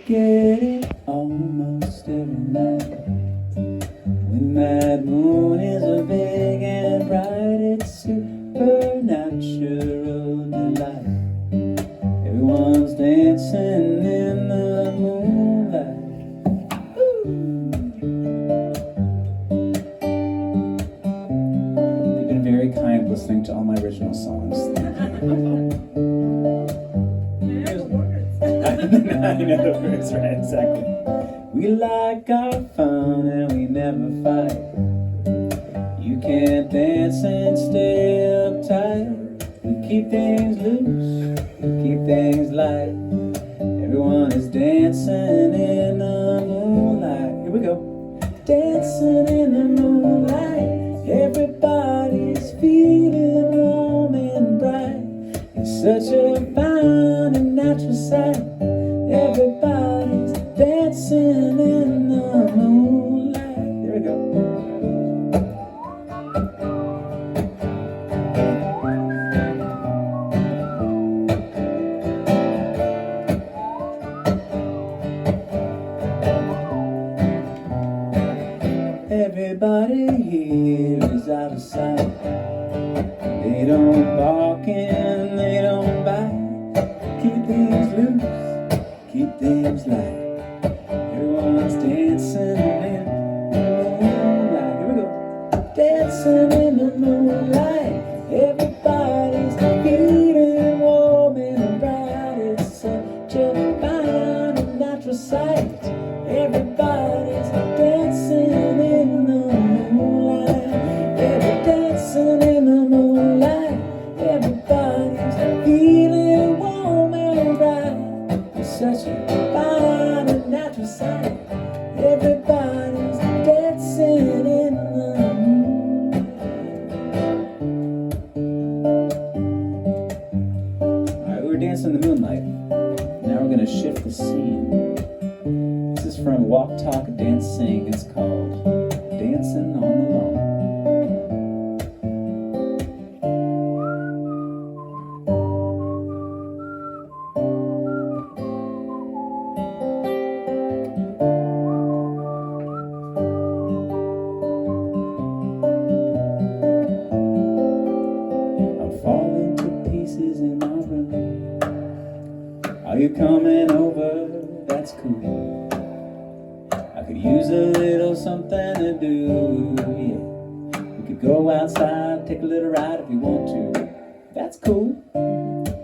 get it almost every night. When that moon is a big and bright, it's supernatural delight. Everyone's dancing in the moonlight. You've been very kind listening to all my original songs. I know the words, right? Exactly. We like our fun and we never fight. You can't dance and stay uptight. We keep things loose, we keep things light. Everyone is dancing in the moonlight. Here we go. Dancing in the moonlight. Everybody's feeling warm and bright. It's such a fine and natural sight. Everybody's dancing in the moonlight. There we go. Everybody here is out of sight. They don't bark and they don't bite. Keep things loose, keep things light. Everyone's dancing in the moonlight. Here we go. Dancing in the moonlight. Everybody's feeling warm and bright. It's such a fine and natural sight. Everybody's dancing in the moonlight. Everybody's dancing in the moonlight. Everybody's feeling warm and bright. It's such a fine and natural sight. Everybody's dancing in the moonlight. Alright, we were dancing in the moonlight. Now we're going to shift the scene. This is from Walk, Talk, Dance, Sing. It's called Dancing on the Lawn. I'm falling to pieces in my room. Are you coming over? That's cool. I could use a little something to do, yeah. We could go outside, take a little ride if you want to. That's cool.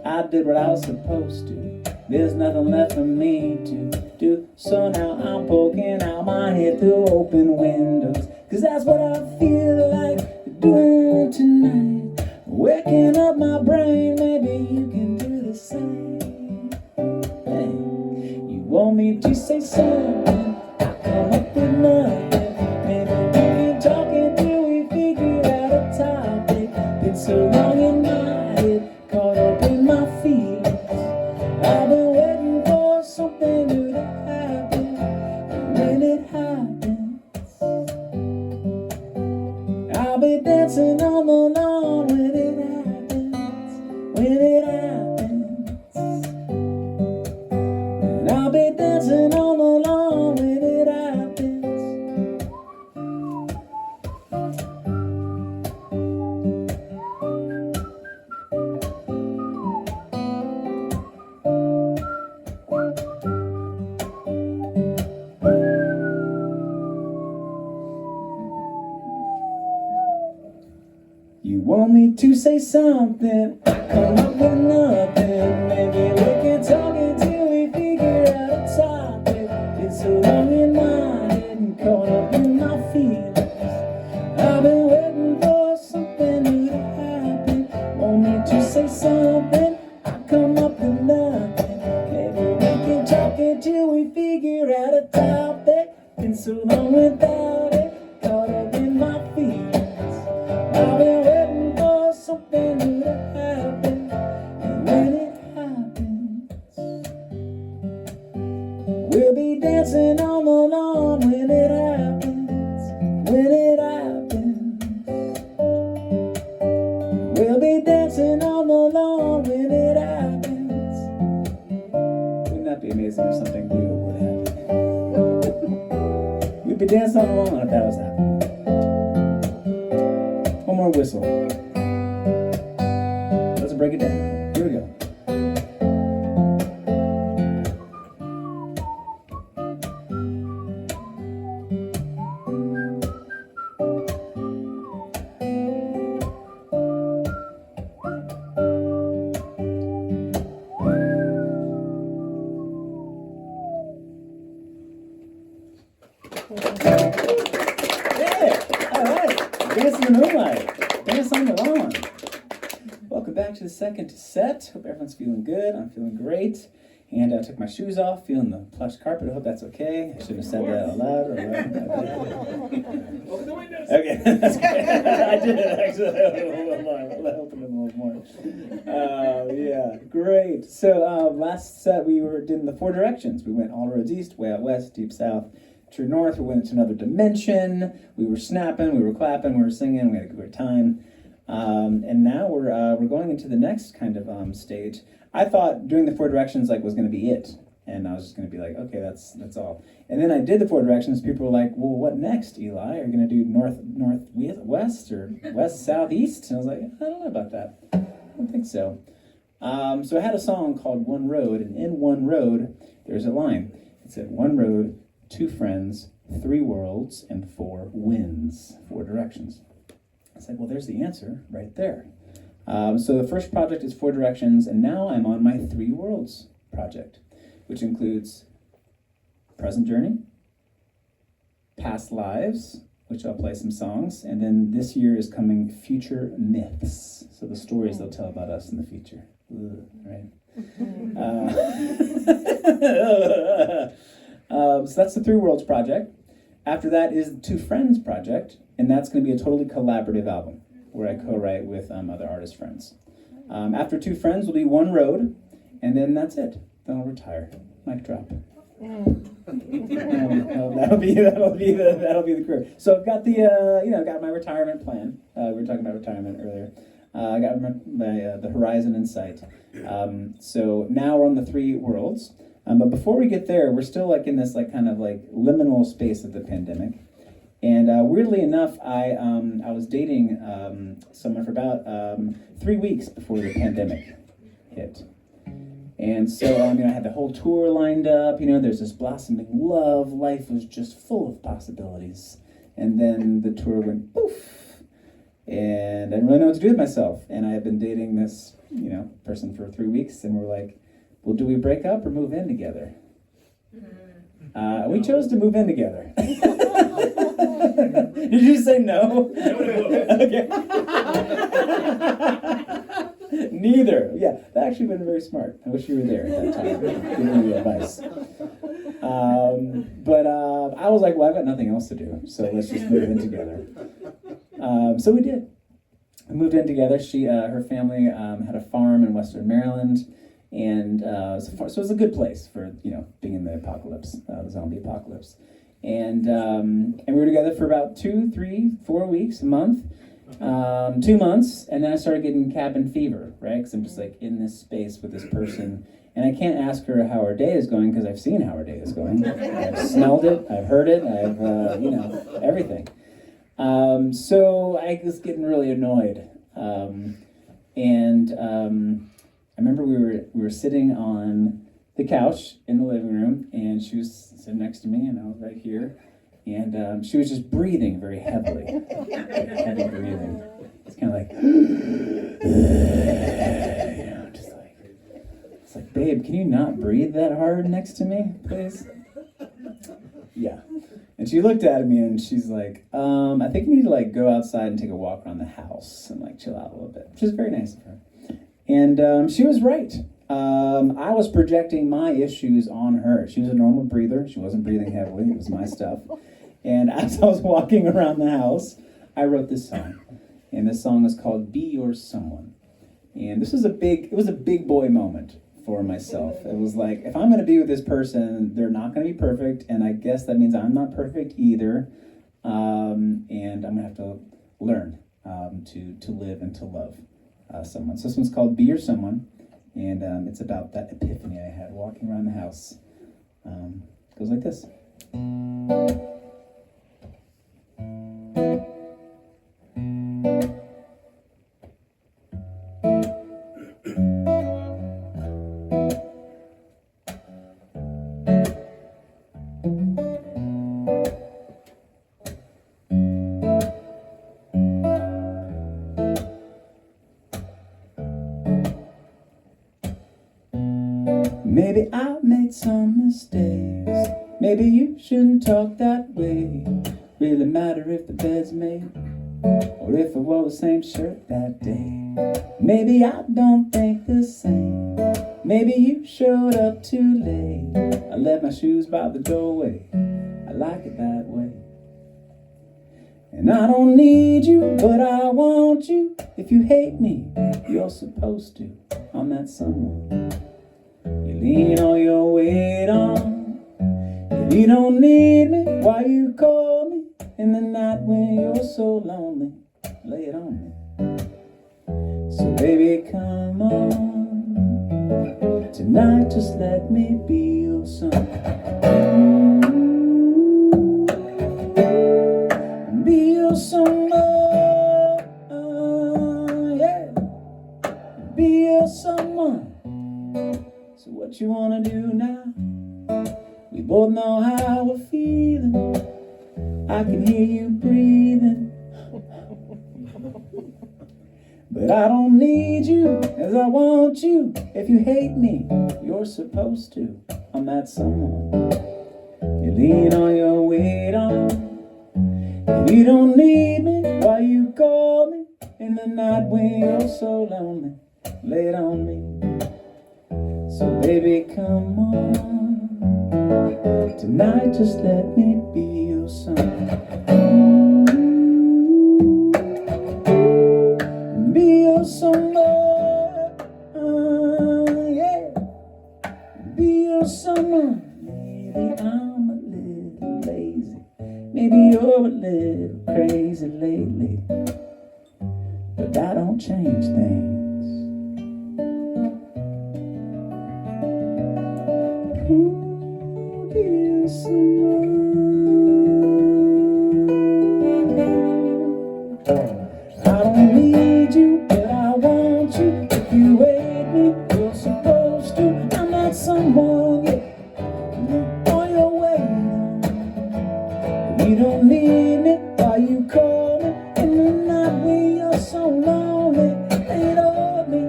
I did what I was supposed to. There's nothing left for me to do. So now I'm poking out my head through open windows, 'cause that's what I feel like doing tonight. Waking up my brain, maybe you can do the same. Hey, you want me to say something? I come up with nothing. Maybe we can talk until we figure out a topic. Been so long in my head, caught up in my feelings. I've been waiting for something new to happen. And when it happens, I'll be dancing on the lawn when it happens. When it happens, and I'll be dancing on the lawn when it happens. You want me to say something? I come up with nothing. Maybe we can talk until we figure out a topic. It's so long in my head and caught up in my feelings. I've been waiting for something new to happen. Want me to say something? I come up with nothing. Maybe we can talk until we figure out a topic. Been so long without it, caught up in my feelings. I've been waiting for something new to happen. And when it happens, we'll be dancing on the lawn when it happens. When it happens, we'll be dancing on the lawn when it happens. Wouldn't that be amazing? amazing if something new would happen. We'd be dancing on the lawn if that was happening. One more whistle. Let's break it down. Here we go. Dance in the moonlight. Dance on the lawn. Welcome back to the second set. Hope everyone's feeling good. I'm feeling great. And I took my shoes off, feeling the plush carpet. I hope that's okay. I shouldn't have said that out loud. Open the windows. Okay, that's good. I did actually. I'll open them a little more. Yeah, great. So last set we did in the 4 directions. We went all roads east, way out west, deep south, true north. We went to another dimension. We were snapping, we were clapping, we were singing. We had a good time. And now we're going into the next kind of stage. I thought doing the 4 directions was going to be it, and I was just going to be like, okay, that's all. And then I did the 4 directions. People were like, well, what next, Eli? Are you going to do north, west, or west, south, east? And I was like, I don't know about that. I don't think so. So I had a song called One Road, and in One Road, there's a line. It said, 1 road, 2 friends, 3 worlds, and 4 winds, 4 directions. I said, well, there's the answer right there. So the first project is 4 directions, and now I'm on my 3 worlds project, which includes present journey, past lives, which I'll play some songs, and then this year is coming future myths, so the stories they'll tell about us in the future. Ugh, right? So that's the 3 worlds project. After that is the 2 friends project, and that's going to be a totally collaborative album where I co-write with other artist friends. After 2 friends will be 1 road, and then that's it. Then I'll retire. Mic drop. That'll be the career. So I've got got my retirement plan. We were talking about retirement earlier. I got the horizon in sight. So now we're on the 3 worlds. But before we get there, we're still in this kind of liminal space of the pandemic. And weirdly enough, I was dating someone for about 3 weeks before the pandemic hit. And so I had the whole tour lined up. There's this blossoming love. Life was just full of possibilities. And then the tour went poof. And I didn't really know what to do with myself. And I had been dating this person for 3 weeks, and we're like, well, do we break up or move in together? We chose to move in together. Did you say no? Okay. Neither. Yeah, that actually been very smart. I wish you were there at that time, giving me advice. But I was like, well, I've got nothing else to do, so let's just move in together. So we did. We moved in together. Her family had a farm in Western Maryland. And so it was a good place for being in the apocalypse, the zombie apocalypse, and we were together for about 2, 3, 4 weeks, a month, 2 months, and then I started getting cabin fever, right? Because I'm just in this space with this person, and I can't ask her how her day is going because I've seen how her day is going, I've smelled it, I've heard it, I've everything. So I was getting really annoyed, I remember we were sitting on the couch in the living room, and she was sitting next to me, and I was right here, and she was just breathing very heavily, heavy breathing. It's kind of it's like, babe, can you not breathe that hard next to me, please? Yeah. And she looked at me, and she's like, I think you need to go outside and take a walk around the house and chill out a little bit, which is very nice of her. And she was right. I was projecting my issues on her. She was a normal breather. She wasn't breathing heavily. It was my stuff. And as I was walking around the house, I wrote this song. And this song is called Be Your Someone. And it was a big boy moment for myself. It was like, if I'm going to be with this person, they're not going to be perfect. And I guess that means I'm not perfect either. And I'm going to have to learn to live and to love someone. So this one's called Be Your Someone, and it's about that epiphany I had walking around the house Goes like this. Maybe I made some mistakes. Maybe you shouldn't talk that way. Really matter if the bed's made or if I wore the same shirt that day. Maybe I don't think the same. Maybe you showed up too late. I left my shoes by the doorway. I like it that way. And I don't need you, but I want you. If you hate me, you're supposed to. I'm that someone you lean all your weight on. If you don't need me, why you call me in the night when you're so lonely? Lay it on me. So baby, come on. Tonight just let me be your son. Be your someone, yeah. Be your someone. So what you wanna do now? We both know how we're feeling. I can hear you breathing. But I don't need you as I want you. If you hate me, you're supposed to. I'm that someone you lean all your weight on. If you don't need me, why you call me in the night when you're so lonely? Lay it on me. So baby, come on. Tonight just let me be your son. Be your someone, yeah. Be your someone. Maybe I'm a little lazy. Maybe you're a little crazy lately. But that don't change things. Ooh, dear someone. I don't need you, but I want you. If you hate me, you're supposed to. I'm not someone, yeah. On your way on. You don't need me, why you call me in the night when you're so lonely? Ain't on me.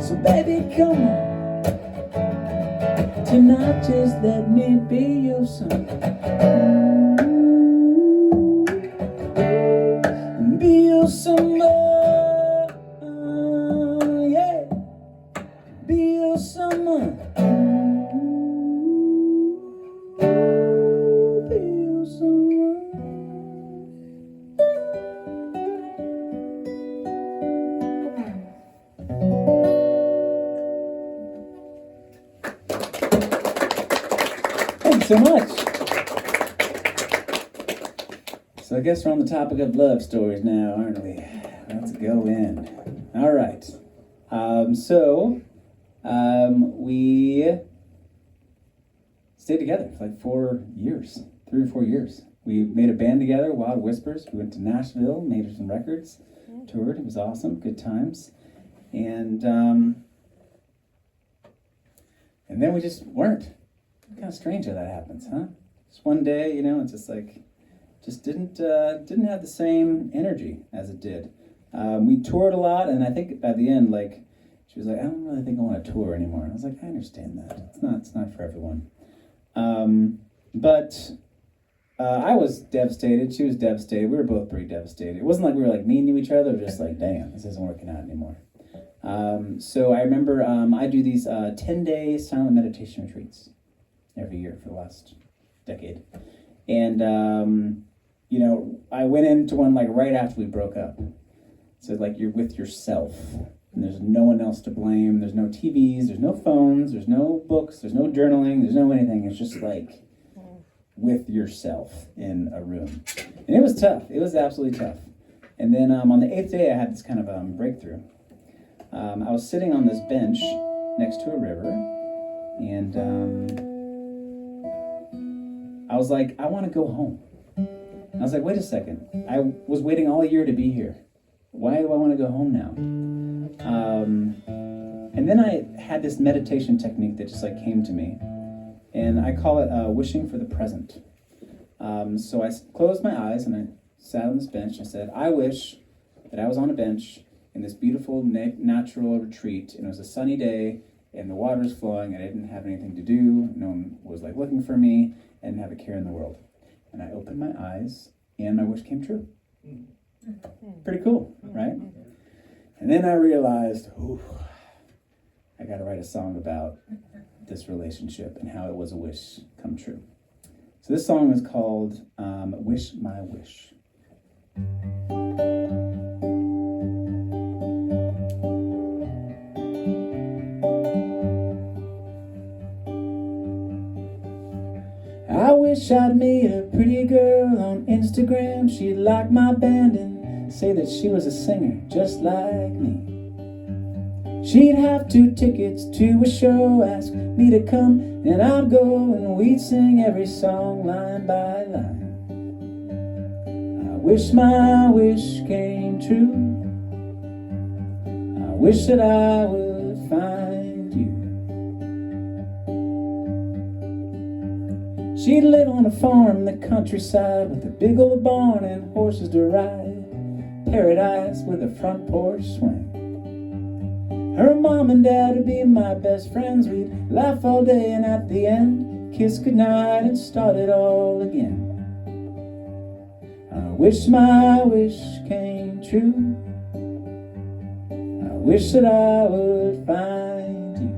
So baby, come on. Tonight just let me be your son. Be your someone, yeah. Be your someone. Be your someone. Thanks so much. So I guess we're on the topic of love stories now, aren't we? Let's go in. All right. We stayed together for like 4 years, 3 or 4 years. We made a band together, Wild Whispers. We went to Nashville, made some records, toured. It was awesome, good times. And then we just weren't. Kind of strange how that happens, huh? Just one day, it's just like, just didn't have the same energy as it did. We toured a lot, and I think by the end, like, she was like, I don't really think I want to tour anymore. And I was like, I understand that. It's not for everyone. But I was devastated. She was devastated. We were both pretty devastated. It wasn't like we were like mean to each other. It was just like, damn, this isn't working out anymore. So I remember I do these 10-day silent meditation retreats every year for the last decade. And, I went into one like right after we broke up. So like you're with yourself and there's no one else to blame. There's no TVs, there's no phones, there's no books, there's no journaling, there's no anything. It's just like with yourself in a room. And it was tough. It was absolutely tough. And then on the 8th day, I had this kind of breakthrough. I was sitting on this bench next to a river, and was like, I want to go home. I was like, wait a second. I was waiting all year to be here. Why do I want to go home now? And then I had this meditation technique that just like came to me. And I call it wishing for the present. So I closed my eyes and I sat on this bench. I said, I wish that I was on a bench in this beautiful natural retreat. And it was a sunny day and the water was flowing and I didn't have anything to do. No one was like looking for me. I didn't have a care in the world. And I opened my eyes and my wish came true. Pretty cool, right? And then I realized, ooh, I got to write a song about this relationship and how it was a wish come true. So this song is called Wish My Wish. I wish I'd meet a pretty girl on Instagram. She'd like my band and say that she was a singer just like me. She'd have 2 tickets to a show, ask me to come, and I'd go and we'd sing every song line by line. I wish my wish came true. I wish that I would find you. She'd live on a farm in the countryside with a big old barn and horses to ride. Paradise with a front porch swing. Her mom and dad would be my best friends. We'd laugh all day and at the end kiss goodnight and start it all again. I wish my wish came true. I wish that I would find you.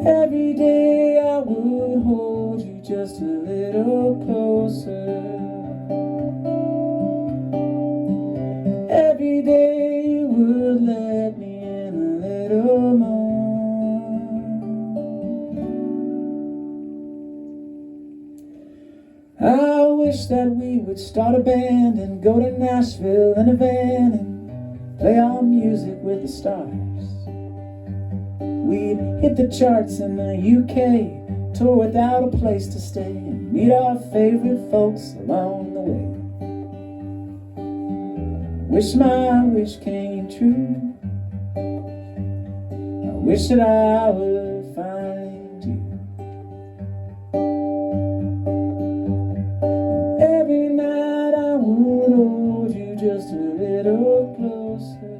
Every day I would hold you just a little closer. Every day you would let me in a little more. I wish that we would start a band and go to Nashville in a van and play our music with the stars. We'd hit the charts in the UK, tour without a place to stay, and meet our favorite folks along the way. Wish my wish came true. I wish that I would find you. And every night I would hold you just a little closer.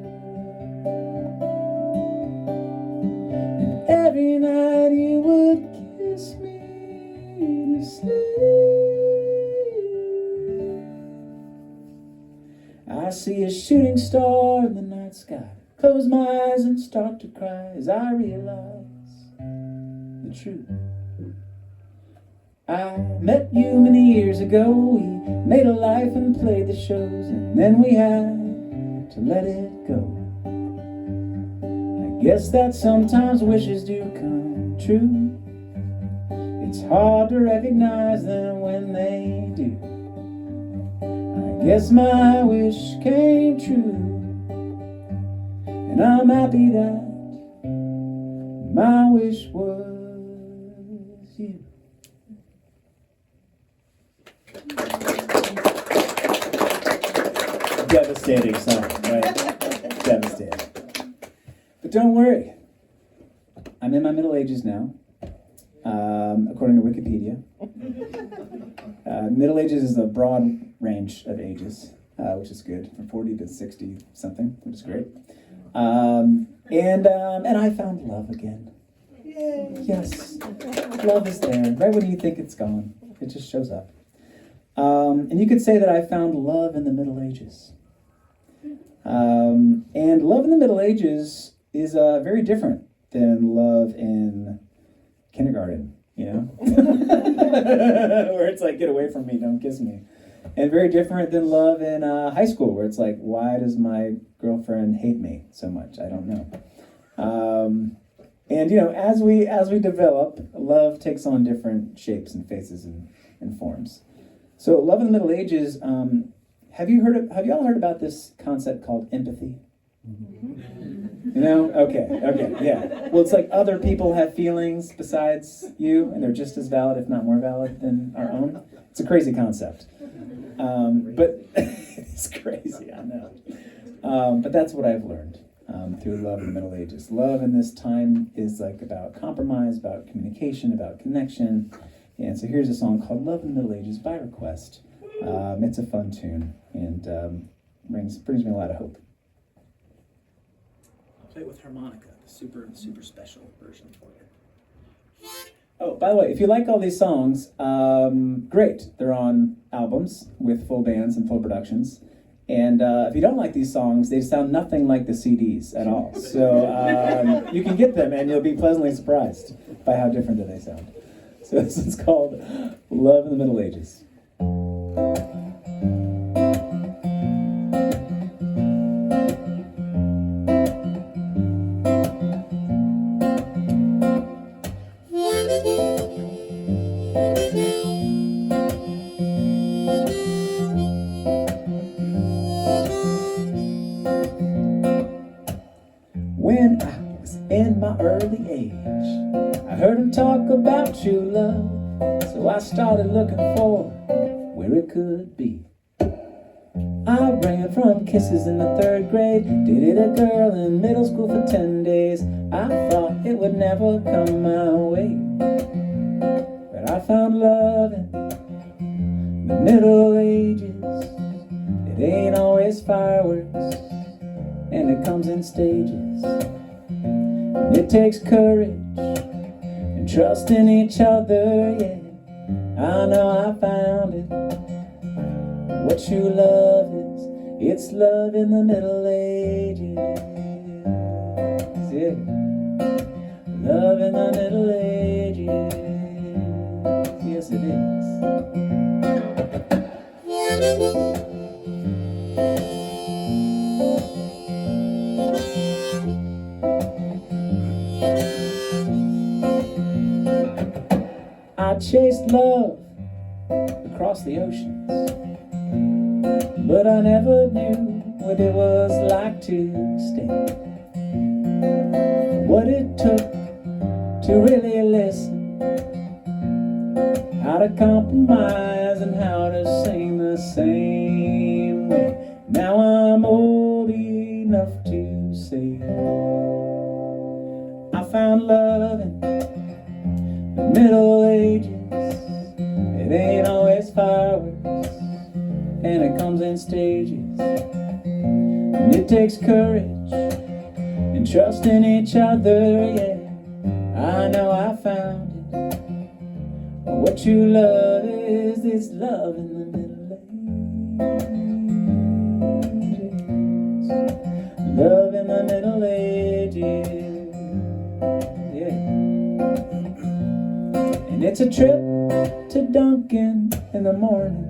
And every night you would kiss me to sleep. I see a shooting star in the night sky. Close my eyes and start to cry as I realize the truth. I met you many years ago. We made a life and played the shows, and then we had to let it go. I guess that sometimes wishes do come true. It's hard to recognize them when they do. I guess my wish came true, and I'm happy that my wish was you. Devastating song, right? Devastating. But don't worry, I'm in my middle ages now, according to Wikipedia. Middle ages is a broad range of ages, which is good, from 40 to 60 something, which is great. And I found love again. Yay. Yes, love is there. Right when you think it's gone, it just shows up. And you could say that I found love in the Middle Ages. And love in the Middle Ages is very different than love in kindergarten, you know? Where it's like, get away from me, don't kiss me. And very different than love in high school, where it's like, why does my girlfriend hate me so much? I don't know. And, you know, as we develop, love takes on different shapes and faces and forms. So love in the Middle Ages, have you all heard about this concept called empathy? Mm-hmm. You know? Okay, yeah. Well, it's like other people have feelings besides you, and they're just as valid, if not more valid, than our own. It's a crazy concept. But it's crazy, I know. But that's what I've learned through love in the Middle Ages. Love in this time is like about compromise, about communication, about connection. And so here's a song called Love in the Middle Ages by request. It's a fun tune and brings me a lot of hope. I'll play it with harmonica, the super special version for you. Oh, by the way, if you like all these songs, great. They're on albums with full bands and full productions. And if you don't like these songs, they sound nothing like the CDs at all. So you can get them and you'll be pleasantly surprised by how different they sound. So this is called Love in the Middle Ages. When I was in my early age, I heard him talk about true love, so I started looking for where it could be. I ran from kisses in the 3rd grade, dated a girl in middle school for 10 days. I thought it would never come my way, but I found love in the Middle Ages. It ain't always fireworks, and it comes in stages. And it takes courage and trust in each other, yeah. I know I found it. What true love is, it's love in the Middle Ages, yeah. Love in the Middle Ages, yes it is. I chased love across the oceans, but I never knew what it was like to stay. What it took to really listen, how to compromise and how to sing the same way. Now I'm old enough to say I found love in the Middle Ages. It ain't always fireworks, and it comes in stages. And it takes courage and trust in each other, yeah. I know I found it. What true love is, it's love in the Middle Ages. Love in the Middle Ages, yeah. And it's a trip to Dunkin' in the morning.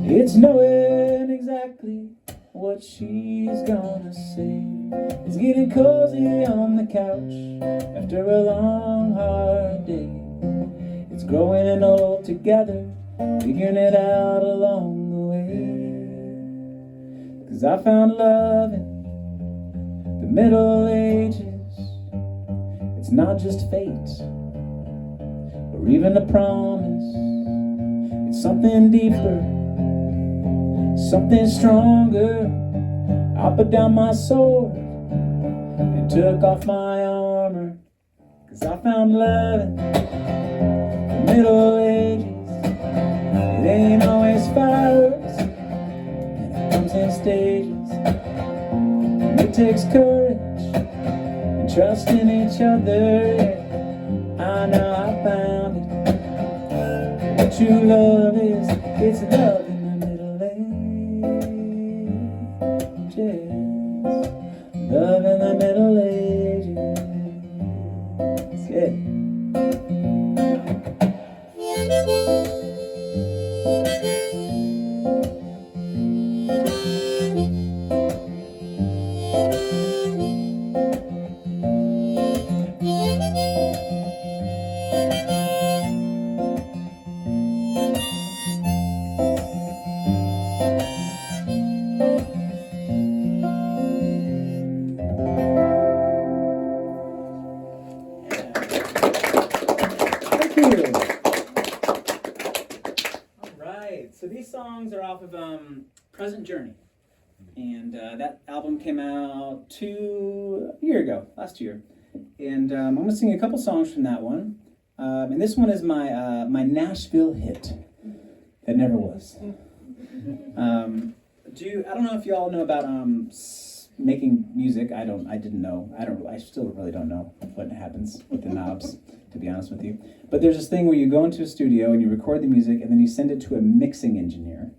It's knowing exactly what she's gonna say. It's getting cozy on the couch after a long, hard day. It's growing old together, figuring it out along the way. 'Cause I found love in the Middle Ages. It's not just fate or even a promise. It's something deeper, something stronger. I put down my sword and took off my armor, 'cause I found love in the Middle Ages. It ain't always fireworks, and it comes in stages. And it takes courage and trust in each other, yeah. I know I found it. What true love is, it's love in the Middle Ages. Love in the Middle Ages, yeah. Thank you. All right. So these songs are off of Present Journey. And that album came out a year ago, last year. And I'm going to sing a couple songs from that one. And this one is my Nashville hit that never was. I don't know if you all know about making music. I didn't know. I still really don't know what happens with the knobs, to be honest with you. But there's this thing where you go into a studio and you record the music and then you send it to a mixing engineer.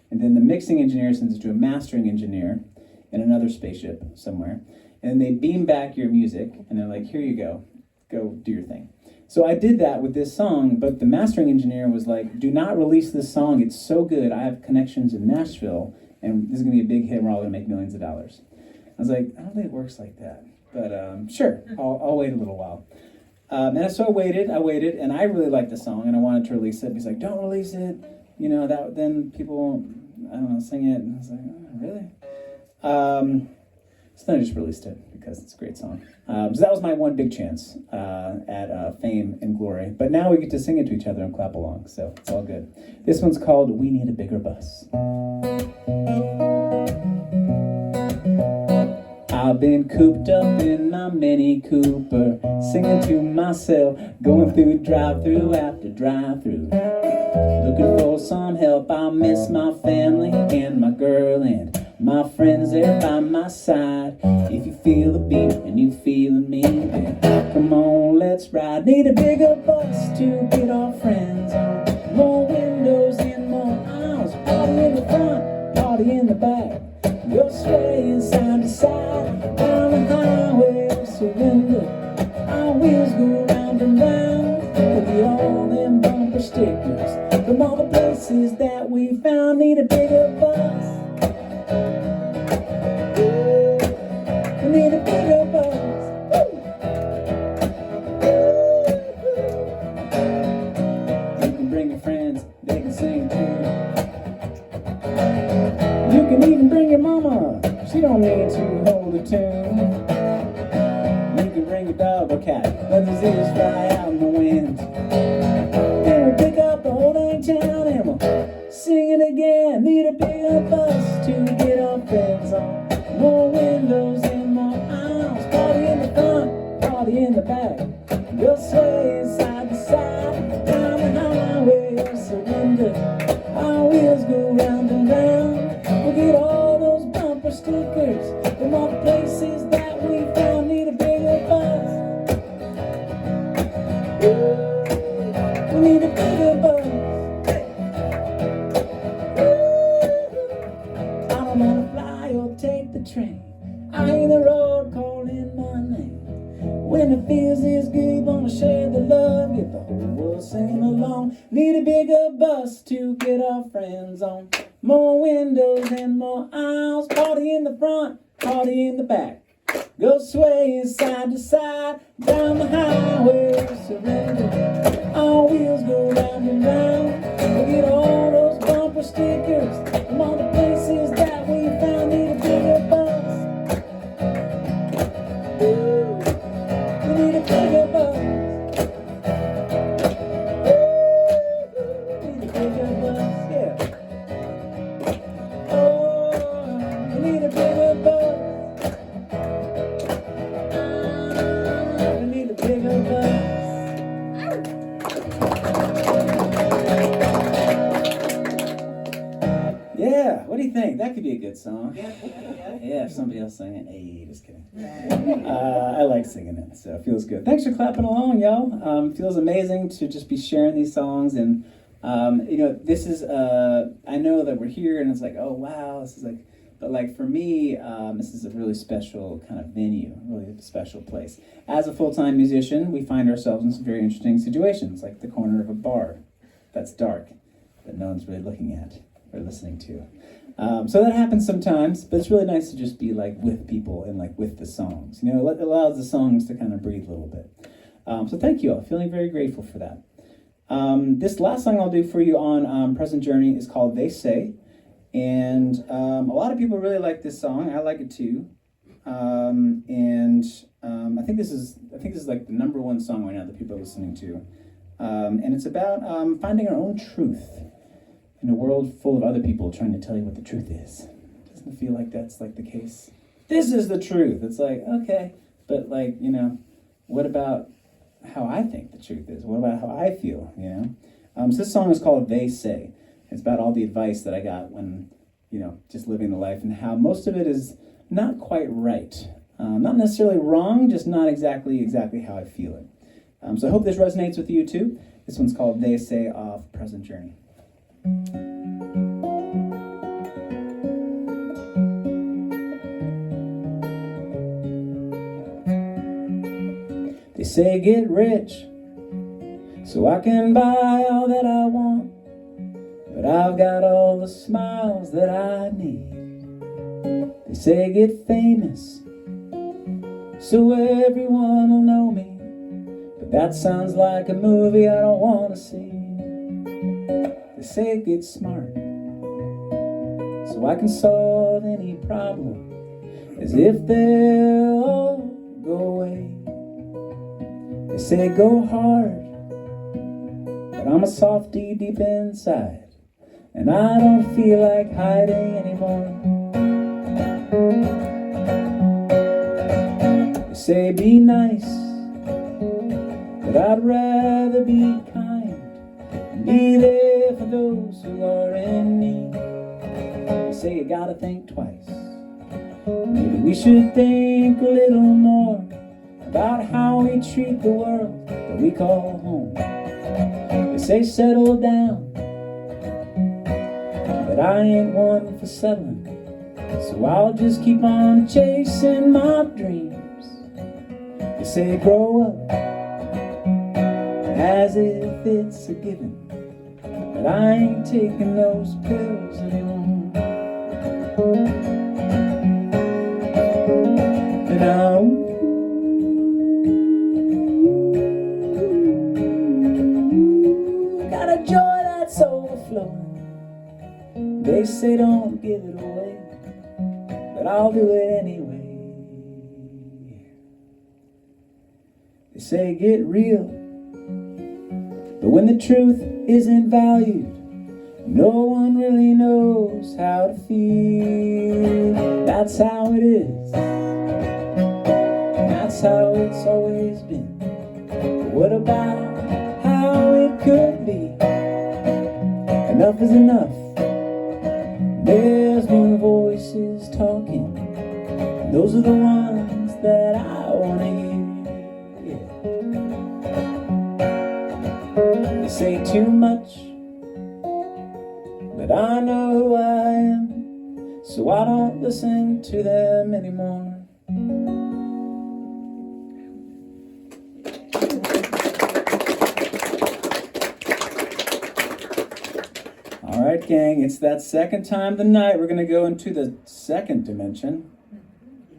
And then the mixing engineer sends it to a mastering engineer in another spaceship somewhere. And then they beam back your music and they're like, here you go do your thing. So I did that with this song, but the mastering engineer was like, do not release this song. It's so good. I have connections in Nashville, and this is going to be a big hit. We're all going to make millions of dollars. I was like, I don't think it works like that. But sure, I'll wait a little while. And so I waited, and I really liked the song, and I wanted to release it. He's like, don't release it. You know, then people won't, I don't know, sing it. And I was like, oh, really? So then I just released it because it's a great song. So that was my one big chance at fame and glory. But now we get to sing it to each other and clap along, so it's all good. This one's called We Need a Bigger Bus. I've been cooped up in my Mini Cooper, singing to myself, going through drive-through after drive-through. Looking for some help, I miss my family and my girl and my friends there by my side. If you feel the beat and you feeling me, then come on, let's ride. Need a bigger bus to get our friends on. More windows and more aisles. Party in the front, party in the back. Go swaying side to side down the highway of surrender. Our wheels go round and round with all them bumper stickers from all the places that we found. Need a bigger bus. We need a bigger bus. You can bring your friends, they can sing too. You can even bring your mama, she don't need to hold a tune. You can bring your dog or cat, let his ears fly out in the wind. Then we'll pick up the whole dang town and we'll sing it again. Need a bigger bus to get our friends on. More windows and more aisles. Party in the front, party in the back. Go swaying side to side down the highway of surrender. Our wheels go round and round. We'll get all those bumper stickers from all the places that we found. Need a bigger bus. We need a bigger bus. I don't wanna fly or take the train. I hear the road calling my name. When it feels this good, wanna share the love, get the whole world singing along. Need a bigger bus to get our friends on. More windows and more aisles. Party in the front, party in the back. Go swaying side to side down the highway of surrender. Our wheels go round and round. We get all those bumper stickers from all the places that we found. Need a bigger bus. We need a bigger bus. We need a bigger bus, yeah. Oh, we need a bigger bus. We need a bigger bus. Yeah, what do you think? That could be a good song. Yeah, if somebody else sang it. Hey, just kidding. I like singing it, so it feels good. Thanks for clapping along, y'all. Feels amazing to just be sharing these songs. And, this is, I know that we're here and it's like, oh, wow, this is like, but like for me, this is a really special kind of venue, really special place. As a full-time musician, we find ourselves in some very interesting situations, like the corner of a bar that's dark, that no one's really looking at or listening to. So that happens sometimes, but it's really nice to just be like with people and like with the songs. You know, it allows the songs to kind of breathe a little bit. So thank you all. Feeling very grateful for that. This last song I'll do for you on Present Journey is called They Say. And a lot of people really like this song. I like it too. I think this is like the number one song right now that people are listening to And it's about finding our own truth in a world full of other people trying to tell you what the truth is. Doesn't it feel like that's like the case? This is the truth. It's like, okay, but like, what about how I think the truth is? What about how I feel, So this song is called They Say. It's about all the advice that I got when, just living the life, and how most of it is not quite right. Not necessarily wrong, just not exactly how I feel it. So I hope this resonates with you too. This one's called They Say off Present Journey. They say get rich so I can buy all that I want, but I've got all the smiles that I need. They say get famous so everyone will know me, but that sounds like a movie I don't want to see. They say get smart so I can solve any problem, as if they'll all go away. They say go hard, but I'm a softie deep inside, and I don't feel like hiding anymore. They say be nice, but I'd rather be kind and be there for those who are in need. They say you gotta think twice. Maybe we should think a little more about how we treat the world that we call home. They say settle down, but I ain't one for settling, so I'll just keep on chasing my dreams. They say grow up, as if it's a given, but I ain't taking those pills anymore. And got a joy that's overflowing. They say don't give it away, but I'll do it anyway. They say get real, but when the truth isn't valued, no one really knows how to feel. That's how it is. That's how it's always been. But what about how it could be? Enough is enough. There's new voices talking, and those are the ones that I want to hear. Yeah. They say too much, but I know who I am, so I don't listen to them anymore. All right, gang, it's that second time of the night. We're going to go into the second dimension.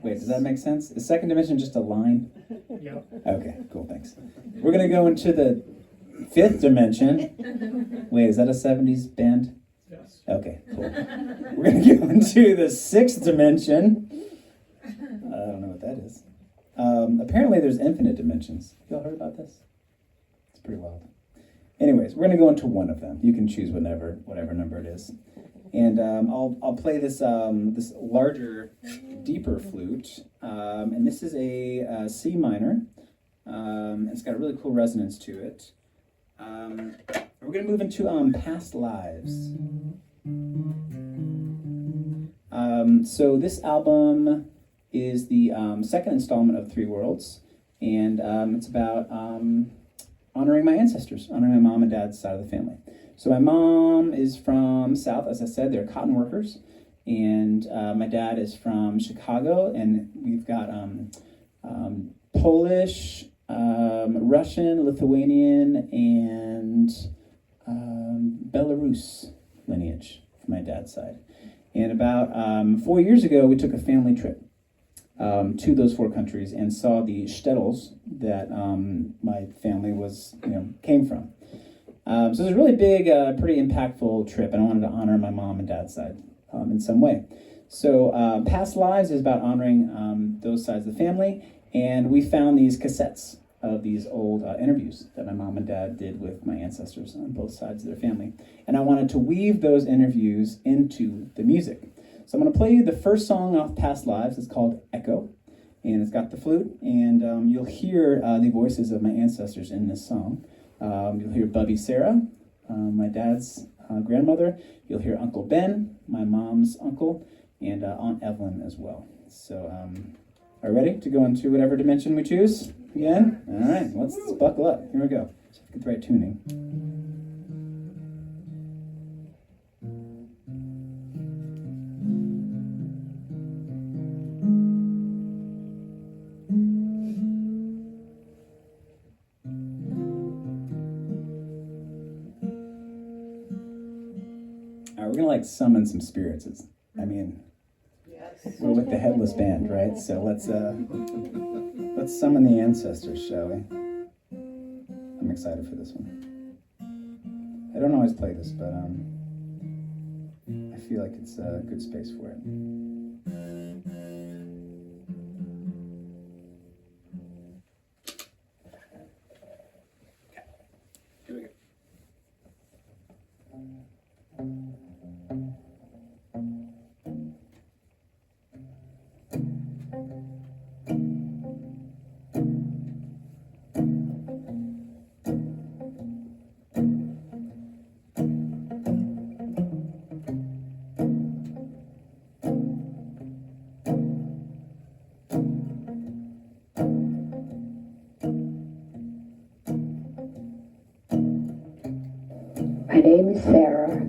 Wait, does that make sense? Is second dimension just a line? Yep. Okay, cool, thanks. We're going to go into the fifth dimension. Wait, is that a 70s band? Yes. Okay, cool. We're going to go into the sixth dimension. I don't know what that is. Apparently there's infinite dimensions. Y'all heard about this? It's pretty wild. Anyways, we're going to go into one of them. You can choose whatever number it is. And I'll play this this larger, deeper flute. And this is a C minor. It's got a really cool resonance to it. We're going to move into past lives. So this album is the second installment of Three Worlds. And it's about honoring my ancestors, honoring my mom and dad's side of the family. So my mom is from South, as I said, they're cotton workers. And my dad is from Chicago, and we've got Polish, Russian, Lithuanian, and Belarus lineage from my dad's side. And about 4 years ago, we took a family trip to those four countries and saw the shtetls that my family came from. So it was a really big, pretty impactful trip, and I wanted to honor my mom and dad's side in some way. So Past Lives is about honoring those sides of the family, and we found these cassettes of these old interviews that my mom and dad did with my ancestors on both sides of their family. And I wanted to weave those interviews into the music. So I'm going to play you the first song off Past Lives. It's called Echo, and it's got the flute, and you'll hear the voices of my ancestors in this song. You'll hear Bubby Sarah, my dad's grandmother. You'll hear Uncle Ben, my mom's uncle, and Aunt Evelyn as well. So, are you ready to go into whatever dimension we choose again? All right, let's buckle up. Here we go. So get the right tuning. All right, we're gonna summon some spirits. We're with the Headless Band, right? So let's summon the ancestors, shall we? I'm excited for this one. I don't always play this, but I feel like it's a good space for it. Here we go. My name is Sarah.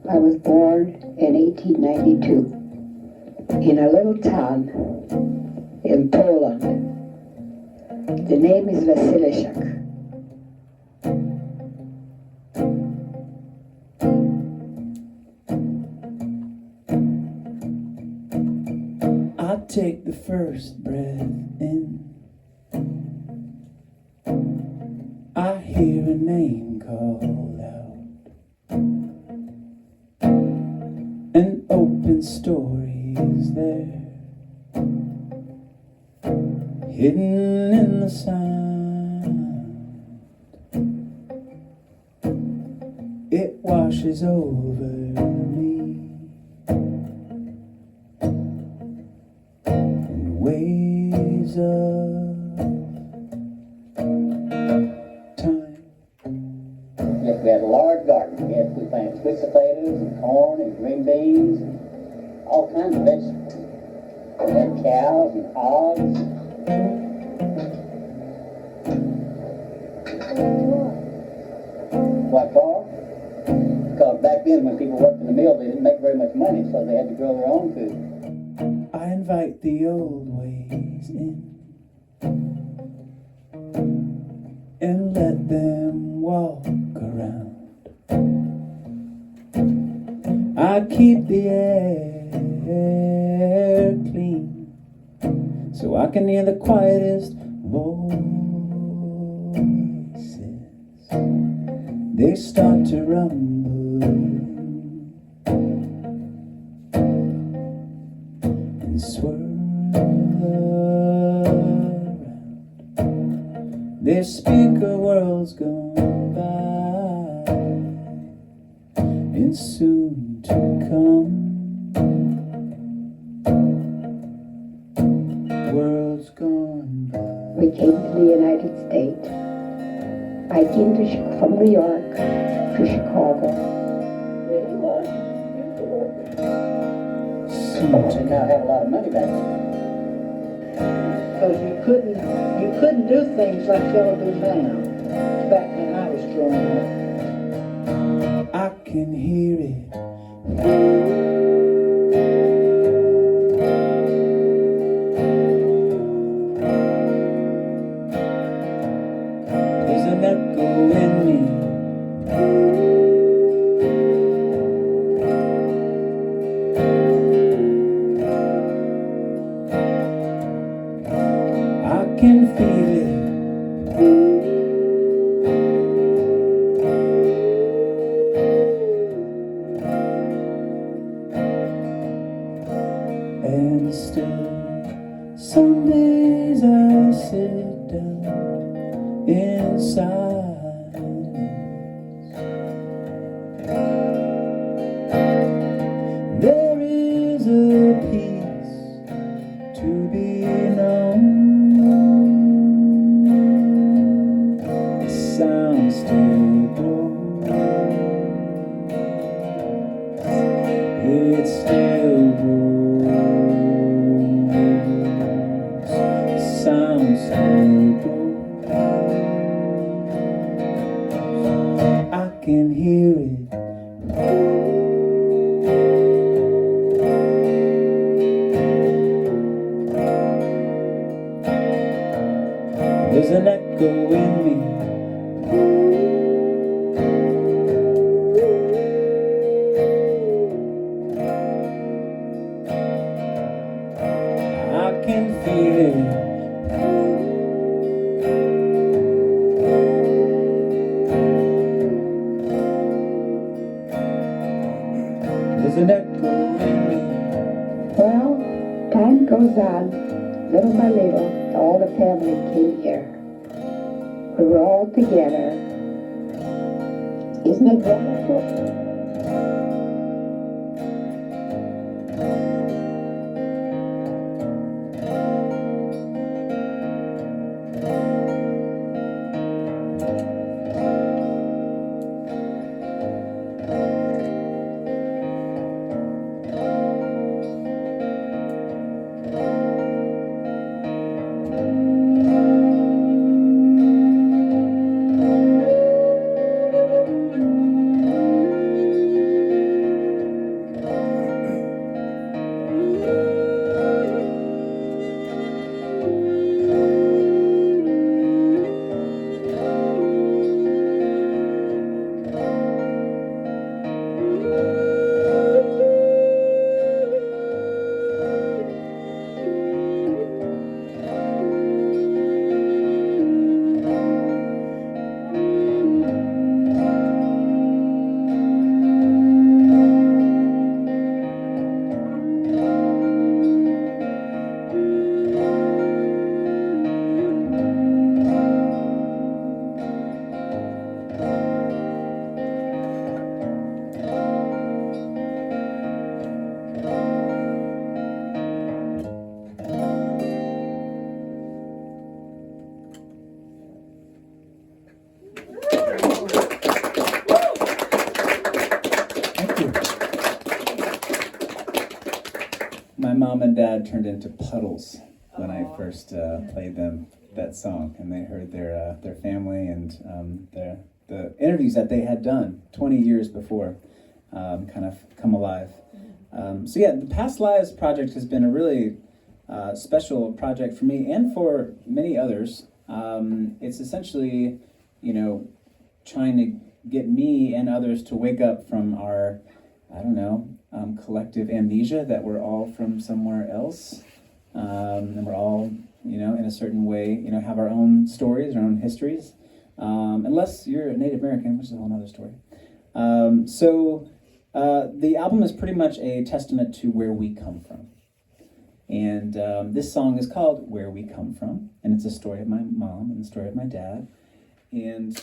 I was born in 1892 in a little town in Poland. The name is Wasilishak. I take the first breath in. I hear a name called out. An open story is there, hidden in the sound. It washes over me in waves of time. Yes, we had a large garden. Yes, we planted sweet potatoes and corn and green beans and all kinds of vegetables. We had cows and hogs. What for? Because back then when people worked in the mill, they didn't make very much money, so they had to grow their own food. I invite the old ways in and let them walk around. I keep the air clean so I can hear the quietest voices. They start to rumble and swirl around. They speak of worlds gone by and soon to come. Worlds gone by. We came to the United States. I came from New York to Chicago. Soon They to now have a lot of money back then. Because you couldn't do things like y'all do now. Back when I was growing up. I can hear it. There's an echo in me. I can feel it. And still, some days I sit down still grows. I can hear it. There's an echo in me. I can feel it. There's an echo in me. Well, time goes on. Little by little, all the family came here. We were all together. Isn't it wonderful? My mom and dad turned into puddles when I first played them that song, and they heard their family and the interviews that they had done 20 years before kind of come alive. So yeah, the Past Lives project has been a really special project for me and for many others. It's essentially, trying to get me and others to wake up from our, collective amnesia that we're all from somewhere else. And we're all, in a certain way, have our own stories, our own histories. Unless you're a Native American, which is a whole other story. So the album is pretty much a testament to where we come from. And this song is called Where We Come From, and it's a story of my mom and the story of my dad. And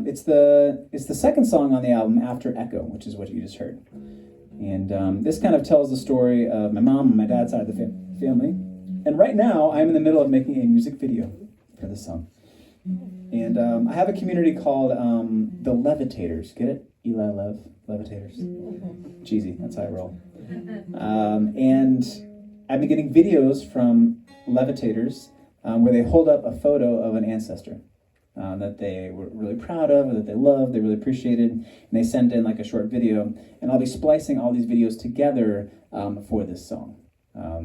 it's the second song on the album after Echo, which is what you just heard. And this kind of tells the story of my mom and my dad's side of the family. And right now, I'm in the middle of making a music video for this song. And I have a community called the Levitators. Get it? Eli Lev, Levitators. Cheesy, that's how I roll. And I've been getting videos from Levitators where they hold up a photo of an ancestor that they were really proud of, or that they loved, they really appreciated, and they send in like a short video, and I'll be splicing all these videos together for this song.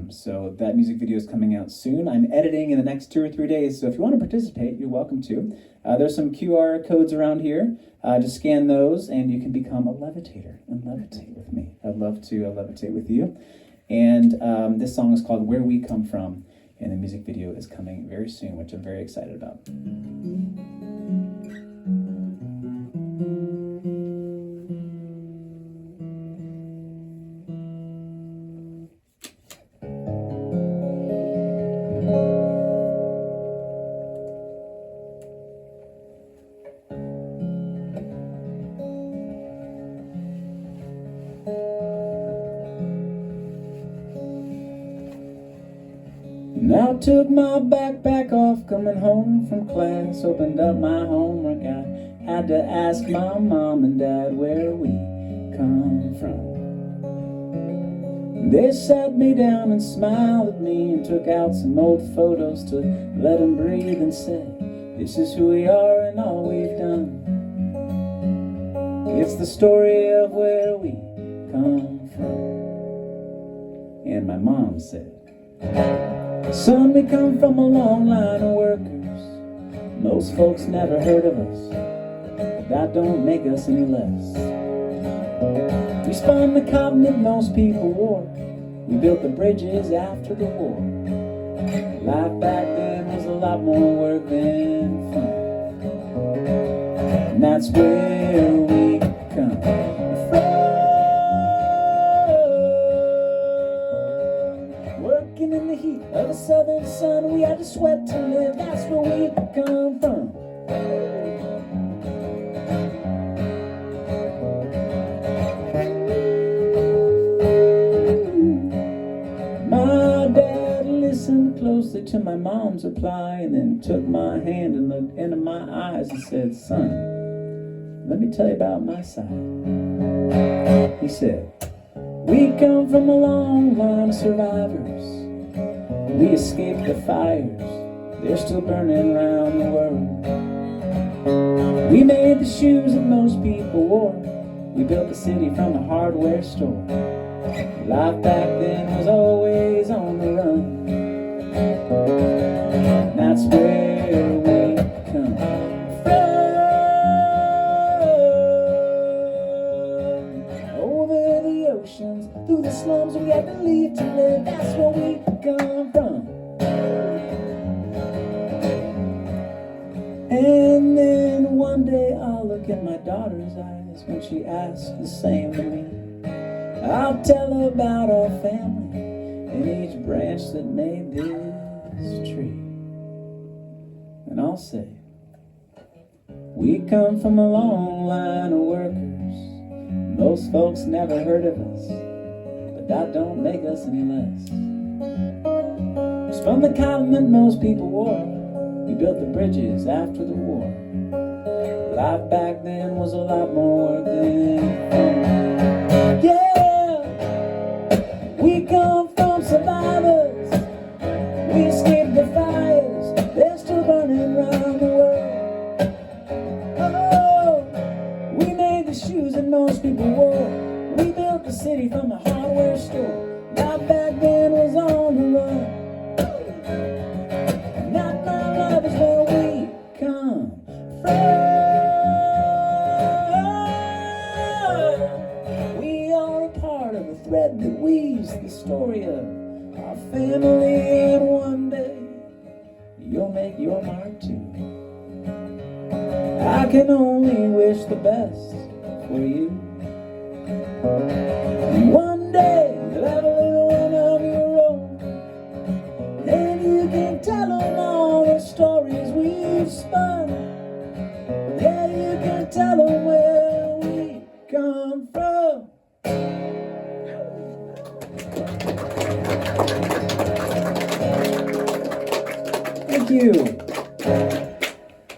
So that music video is coming out soon. I'm editing in the next 2 or 3 days, so if you want to participate, you're welcome to. There's some QR codes around here. Just scan those, and you can become a levitator and levitate with me. I'd love to levitate with you. And this song is called Where We Come From, and the music video is coming very soon, which I'm very excited about. Now I took my backpack off, coming home from class, opened up my homework. I had to ask my mom and dad where we come from. They sat me down and smiled at me and took out some old photos to let them breathe and said, this is who we are and all we've done. It's the story of where we come from. And my mom said, son, we come from a long line of workers. Most folks never heard of us, but that don't make us any less. We spun the continent most people wore. We built the bridges after the war. Life back then was a lot more work than fun. And that's where we come from. Working in the heat of the southern sun, we had to sweat to live. That's where we come from. My dad listened closely to my mom's reply and then took my hand and looked into my eyes and said, son, let me tell you about my side. He said, we come from a long line of survivors. We escaped the fires. They're still burning around the world. We made the shoes that most people wore. We built the city from a hardware store. Life back then was always on the run. That's where we come from. Over the oceans, through the slums, we had to leave to live. That's where we come from. And then one day I'll look in my daughter's eyes when she asks the same to me. I'll tell her about our family and each branch that made this tree. And I'll say, we come from a long line of workers. Most folks never heard of us, but that don't make us any less. It's from the continent most people wore. We built the bridges after the war. Life back then was a lot more work than fun. Yeah, we come from survivors. We escaped the fires. They're still burning around the world. Oh, we made the shoes that most people wore. We built the city from a hardware store. Life back then was on the run. Is where we come from. We are a part of the thread that weaves the story of our family, and one day you'll make your mark too. I can only wish the best for you. And one day you'll have a little one of your own, and you can tell them all the stories we've spun. Yeah, you can tell them where we come from. Thank you.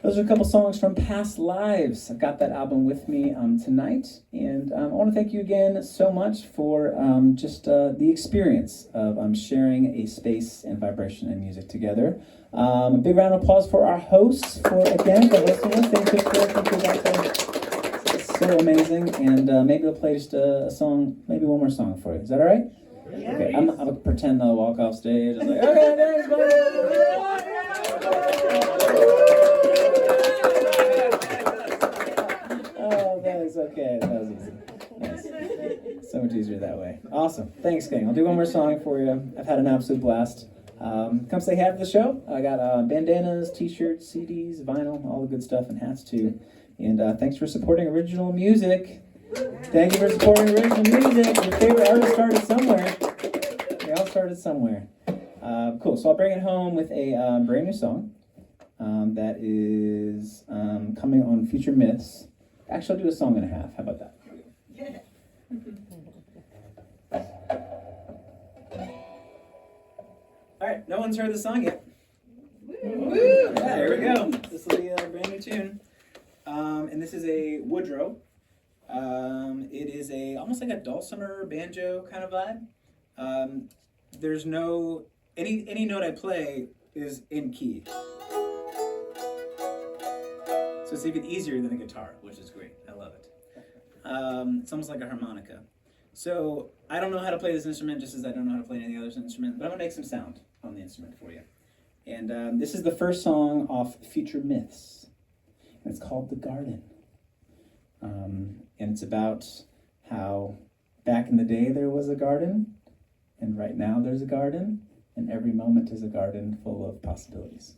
Those are a couple songs from past lives. I've got that album with me tonight, and I want to thank you again so much for just the experience of sharing a space and vibration and music together. A big round of applause for our hosts for hosting us. Thank you, it's so amazing, and maybe we'll play just a song, maybe one more song for you. Is that all right? Yeah. Okay, I'm gonna pretend I'll walk off stage. It's like, okay, thanks, buddy. Okay, that was easy. Nice. So much easier that way. Awesome. Thanks, gang. I'll do one more song for you. I've had an absolute blast. Come say hi to the show. I got bandanas, t-shirts, CDs, vinyl, all the good stuff, and hats too. And thanks for supporting original music. Thank you for supporting original music. Your favorite artist started somewhere. They all started somewhere. Cool. So I'll bring it home with a brand new song that is coming on Future Myths. Actually, I'll do a song and a half. How about that? Yeah. All right, no one's heard the song yet. Woo! Yeah, here we go. This will be a brand new tune. And this is a Woodrow. It is almost like a dulcimer banjo kind of vibe. there's no, any note I play is in key. So it's even easier than the guitar, which is great. I love it. It's almost like a harmonica. So I don't know how to play this instrument, just as I don't know how to play any other instrument, but I'm gonna make some sound on the instrument for you. And this is the first song off Future Myths. And it's called The Garden. And it's about how back in the day there was a garden, and right now there's a garden, and every moment is a garden full of possibilities.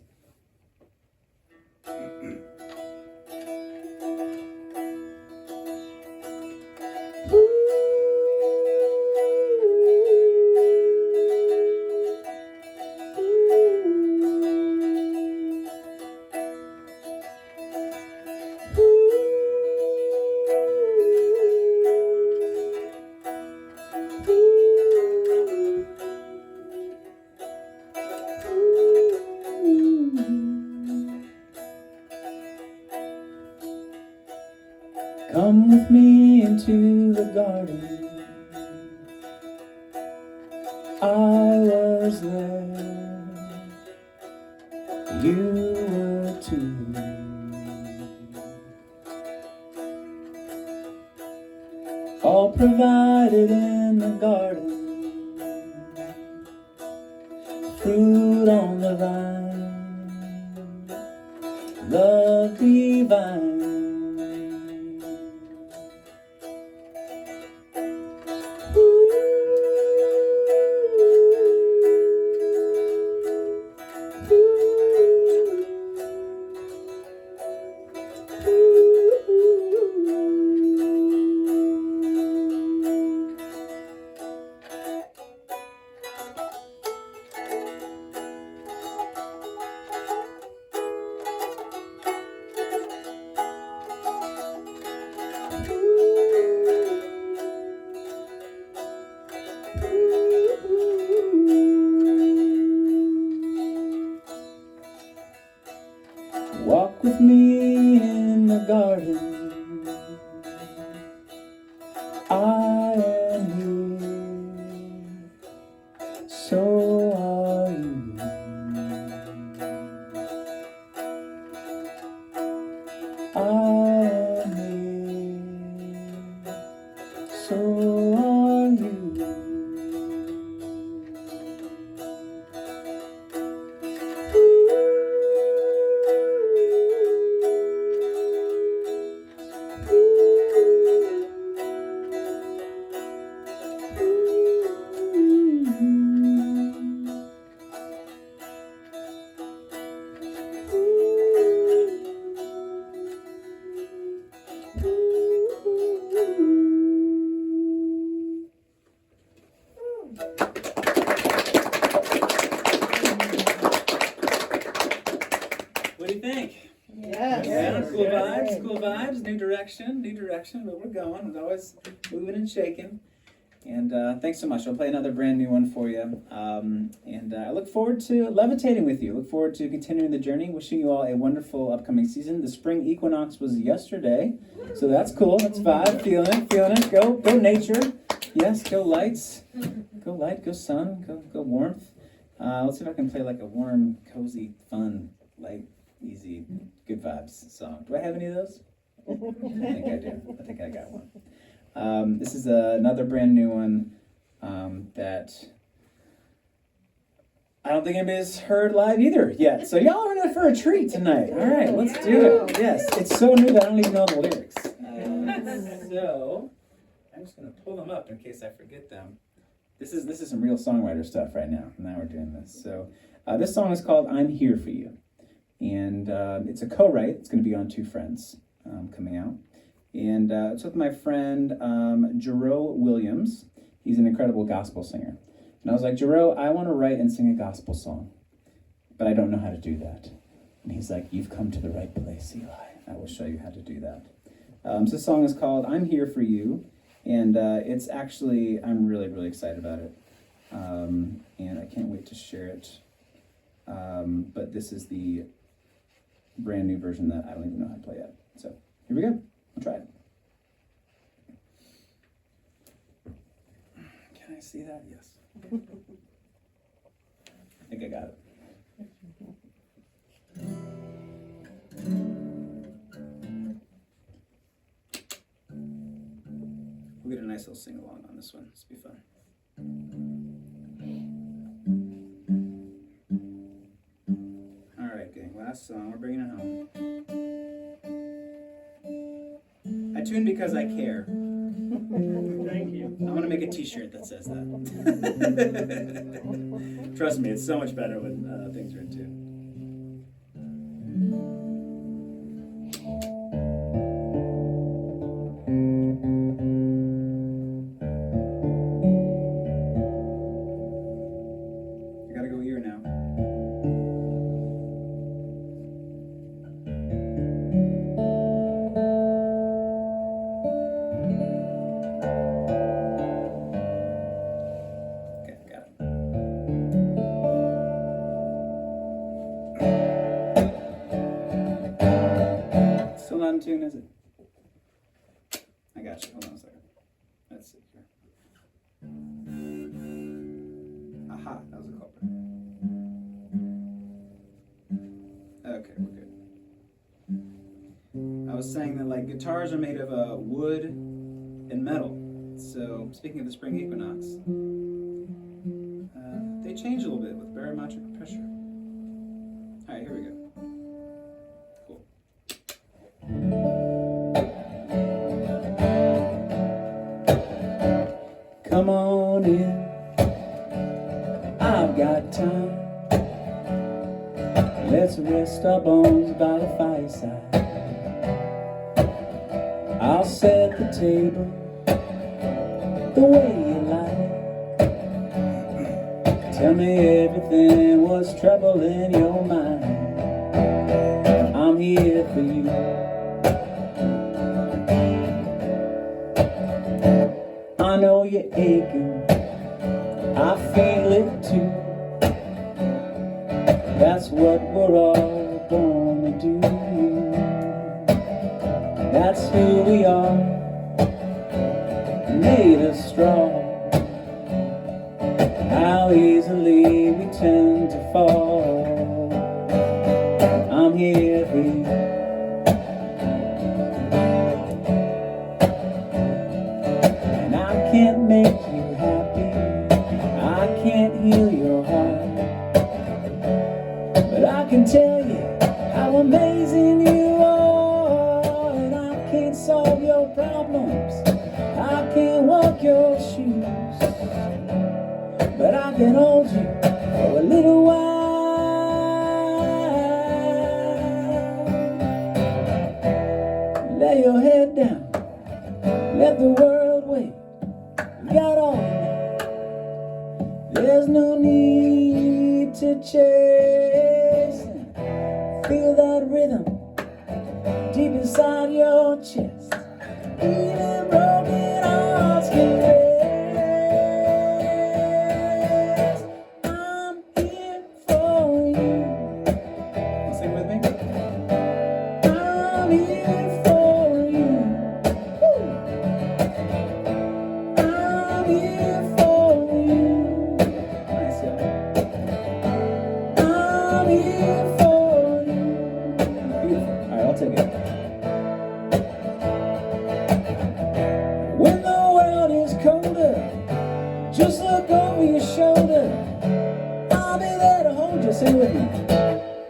Come with me into the garden. I was there. You were too. All provided in the garden. Fruit on the vine. Love divine. Walk with me in the garden. I am here. So are you. I am here. So are you. What do you think? Yes. Yeah, cool vibes, new direction, but we're going. We're always moving and shaking. And thanks so much. I'll play another brand new one for you. And I look forward to levitating with you. Look forward to continuing the journey. Wishing you all a wonderful upcoming season. The spring equinox was yesterday, so that's cool. That's vibe. Feeling it. Go nature. Yes, go lights. Go light. Go sun. Go warmth. Let's see if I can play like a warm, cozy, fun, light, easy, good vibes song. Do I have any of those? I think I do. I think I got one. This is another brand new one that I don't think anybody's heard live either yet. So y'all are in for a treat tonight. All right, let's do it. Yes, it's so new that I don't even know the lyrics. So I'm just gonna pull them up in case I forget them. This is some real songwriter stuff right now. Now we're doing this. So this song is called "I'm Here for You," and it's a co-write. It's going to be on Two Friends coming out. And it's with my friend Jerome Williams. He's an incredible gospel singer. And I was like, Jerome, I want to write and sing a gospel song, but I don't know how to do that. And he's like, you've come to the right place, Eli. I will show you how to do that. So this song is called I'm Here for You. And it's actually, I'm really, really excited about it. And I can't wait to share it. But this is the brand new version that I don't even know how to play yet. So here we go. I'll try it. Can I see that? Yes. I think I got it. We'll get a nice little sing-along on this one. This will be fun. All right, gang. Last song. We're bringing it home. I tuned because I care. Thank you. I want to make a t-shirt that says that. Trust me, it's so much better when things are in tune. I gotta go here now. Okay, got it. Still not in tune, is it? I got you. Hold on a second. Let's see here. Aha, that was a culprit. Okay, we're good. I was saying that like guitars are made of wood and metal. So speaking of the spring equinox, they change a little bit with barometric pressure. All right, here we go. Cool. Come on in, I've got time. Let's rest our bones by the fireside. I'll set the table the way you like. Tell me everything, what's troubling your mind. I'm here for you. I know you're aching, I feel it too. That's what we're all born to do. That's who we are, made of straw. How easily we tend to fall. I'm here for you. And I can't make you happy, I can't heal your heart, but I can tell you how amazing you are. And I can't solve your problems, I can't walk your shoes, but I can hold you for a little while. Lay your head down, let the world wait. We got all night, there's no need to chase. Feel that rhythm deep inside your chest. Even broken hearts can rest. I'm here for you. Sing with me. I'm here for you. Woo. I'm here for you. Nice, y'all. I'm here for you. Beautiful. All right, I'll take it. When the world is colder, just look over your shoulder. I'll be there to hold you. Sing with me.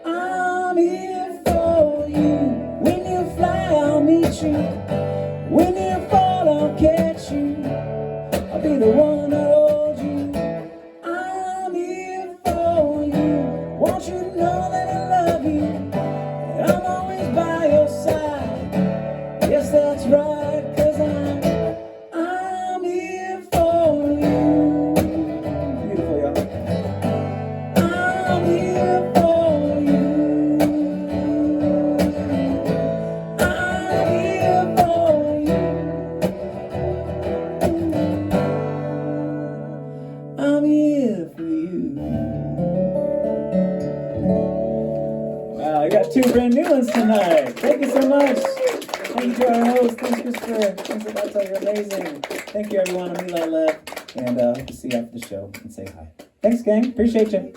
I'm here for you. When you fly, I'll meet you. When you fall, I'll catch you. I'll be the one to hold you. I'm here for you. Want you to know that I love you, and I'm always by your side. Yes, that's right, 'cause I'm here for you. Beautiful, y'all. I'm here for you. I'm here for you. I'm here for you. Wow, I got 2 brand new ones tonight. Thank you so much. Thank you to our host. Thanks, Christopher. Thanks, Alberto. You're amazing. Thank you, everyone. I'm Eli Lev. and hope to see you after the show and say hi. Thanks, gang. Appreciate you.